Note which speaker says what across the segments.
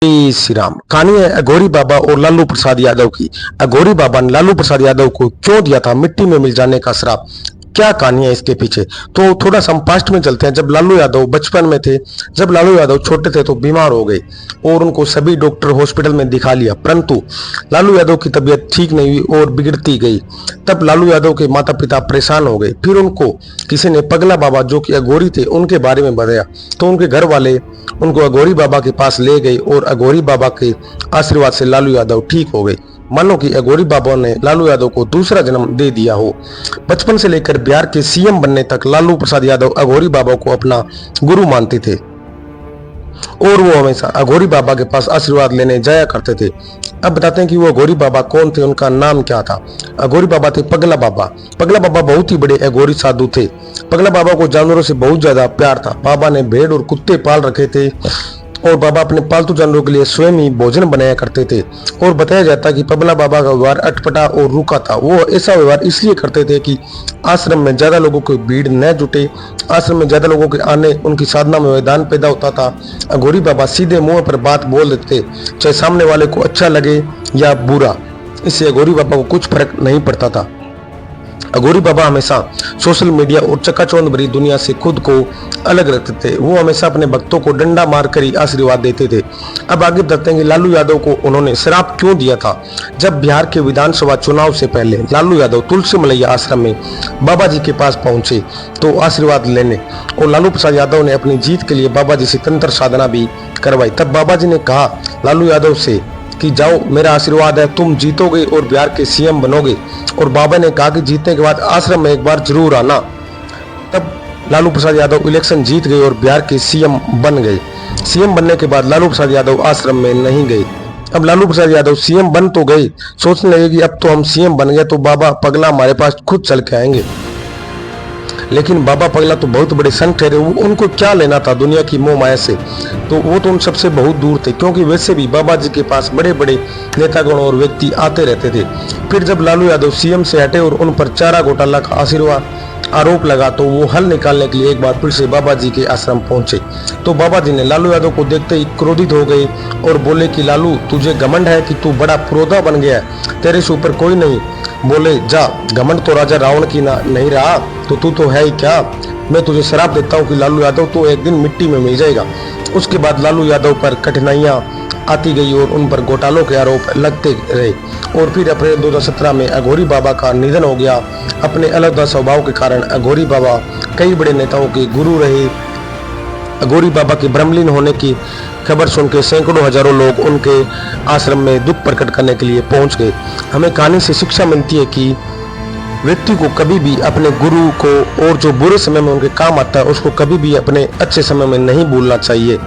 Speaker 1: जय श्री राम। कहानी है अघोरी बाबा और लालू प्रसाद यादव की। अघोरी बाबा ने लालू प्रसाद यादव को क्यों दिया था मिट्टी में मिल जाने का श्राप, क्या कहानी है इसके पीछे। तो थोड़ा सा हम पास्ट में चलते हैं। जब लालू यादव बचपन में थे, जब लालू यादव छोटे थे तो बीमार हो गए और उनको सभी डॉक्टर हॉस्पिटल में दिखा लिया, परंतु लालू यादव की तबीयत ठीक नहीं हुई और बिगड़ती गई। तब लालू यादव के माता पिता परेशान हो गए। फिर उनको किसी ने पगला बाबा जो कि अघोरी थे उनके बारे में बताया, तो उनके घर वाले उनको अघोरी बाबा के पास ले गए और अघोरी बाबा के आशीर्वाद से लालू यादव ठीक हो गए। मानो कि अघोरी बाबा ने लालू यादव को दूसरा जन्म दे दिया हो। बचपन से लेकर बिहार के सीएम बनने तक लालू प्रसाद यादव अघोरी बाबा को अपना गुरु मानते थे और वो हमेशा अघोरी बाबा के पास आशीर्वाद लेने जाया करते थे। अब बताते हैं कि वो अघोरी बाबा कौन थे, उनका नाम क्या था। अघोरी बाबा थे पगला बाबा। पगला बाबा बहुत ही बड़े अघोरी साधु थे। पगला बाबा को जानवरों से बहुत ज्यादा प्यार था। बाबा ने भेड़ और कुत्ते पाल रखे थे और बाबा अपने पालतू जानवरों के लिए स्वयं ही भोजन बनाया करते थे। और बताया जाता है कि पगला बाबा का व्यवहार अटपटा और रूखा था। वो ऐसा व्यवहार इसलिए करते थे कि आश्रम में ज्यादा लोगों की भीड़ न जुटे, आश्रम में ज्यादा लोगों के आने उनकी साधना में व्यवधान पैदा होता था। अघोरी बाबा सीधे मुंह पर बात बोल देते, चाहे सामने वाले को अच्छा लगे या बुरा, इससे अघोरी बाबा को कुछ फर्क नहीं पड़ता था। अघोरी बाबा हमेशा सोशल मीडिया और चकाचौंध भरी दुनिया से खुद को अलग रखते थे। वो हमेशा अपने भक्तों को डंडा मारकर ही आशीर्वाद देते थे। अब आगे बताते हैं कि लालू यादव को उन्होंने श्राप क्यों दिया था। जब बिहार के विधानसभा चुनाव से पहले लालू यादव तुलसी मलैया आश्रम में बाबा जी के पास पहुंचे तो आशीर्वाद लेने, और लालू प्रसाद यादव ने अपनी जीत के लिए बाबा जी से तंत्र साधना भी करवाई। तब बाबा जी ने कहा लालू यादव से कि जाओ, मेरा आशीर्वाद है, तुम जीतोगे और बिहार के सीएम बनोगे। और बाबा ने कहा कि जीतने के बाद आश्रम में एक बार जरूर आना। तब लालू प्रसाद यादव इलेक्शन जीत गए और बिहार के सीएम बन गए। सीएम बनने के बाद लालू प्रसाद यादव आश्रम में नहीं गए। अब लालू प्रसाद यादव सीएम बन तो गए, सोचने लगे कि अब तो हम सीएम बन गए तो बाबा पगला हमारे पास खुद चल के आएंगे। लेकिन बाबा पगला तो बहुत बड़े संत ठहरे, उनको क्या लेना था दुनिया की मोह माया से। तो वो तो उन सबसे बहुत दूर थे, क्योंकि वैसे भी बाबा जी के पास बड़े बड़े नेतागण और व्यक्ति आते रहते थे। फिर जब लालू यादव सीएम से हटे और उन पर चारा घोटाला का आरोप लगा तो वो हल निकालने के लिए एक बार फिर से बाबा जी के आश्रम पहुंचे। तो बाबा जी ने लालू यादव को देखते ही क्रोधित हो गए और बोले कि लालू, तुझे घमंड है कि तू बड़ा पुरोधा बन गया है, तेरे से ऊपर कोई नहीं। बोले, जा, घमंड तो राजा रावण की नहीं रहा तो तू तो है ही क्या। मैं तुझे शराप देता हूँ कि लालू यादव तो एक दिन मिट्टी में मिल जाएगा। उसके बाद लालू यादव पर कठिनाइयां आती गई और उन पर घोटालों के आरोप लगते रहे। और फिर अप्रैल 2017 में अघोरी बाबा का निधन हो गया। अपने अलग स्वभाव के कारण अघोरी बाबा कई बड़े नेताओं के गुरु रहे। अघोरी बाबा के ब्रह्मलीन होने की खबर सुनकर सैकड़ों हजारों लोग उनके आश्रम में दुख प्रकट करने के लिए पहुंच गए। हमें कहानी से शिक्षा मिलती है कि व्यक्ति को कभी भी अपने गुरु को और जो बुरे समय में उनके काम आता है उसको कभी भी अपने अच्छे समय में नहीं भूलना चाहिए।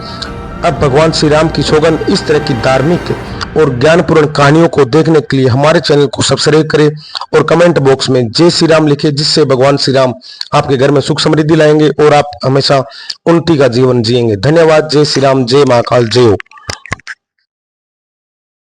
Speaker 1: अब भगवान श्री राम की सौगंध, इस तरह की धार्मिक और ज्ञानपूर्ण कहानियों को देखने के लिए हमारे चैनल को सब्सक्राइब करें और कमेंट बॉक्स में जय श्री राम लिखें, जिससे भगवान श्री राम आपके घर में सुख समृद्धि लाएंगे और आप हमेशा उन्नति का जीवन जिएंगे। धन्यवाद। जय श्री राम, जय महाकाल, जय हो।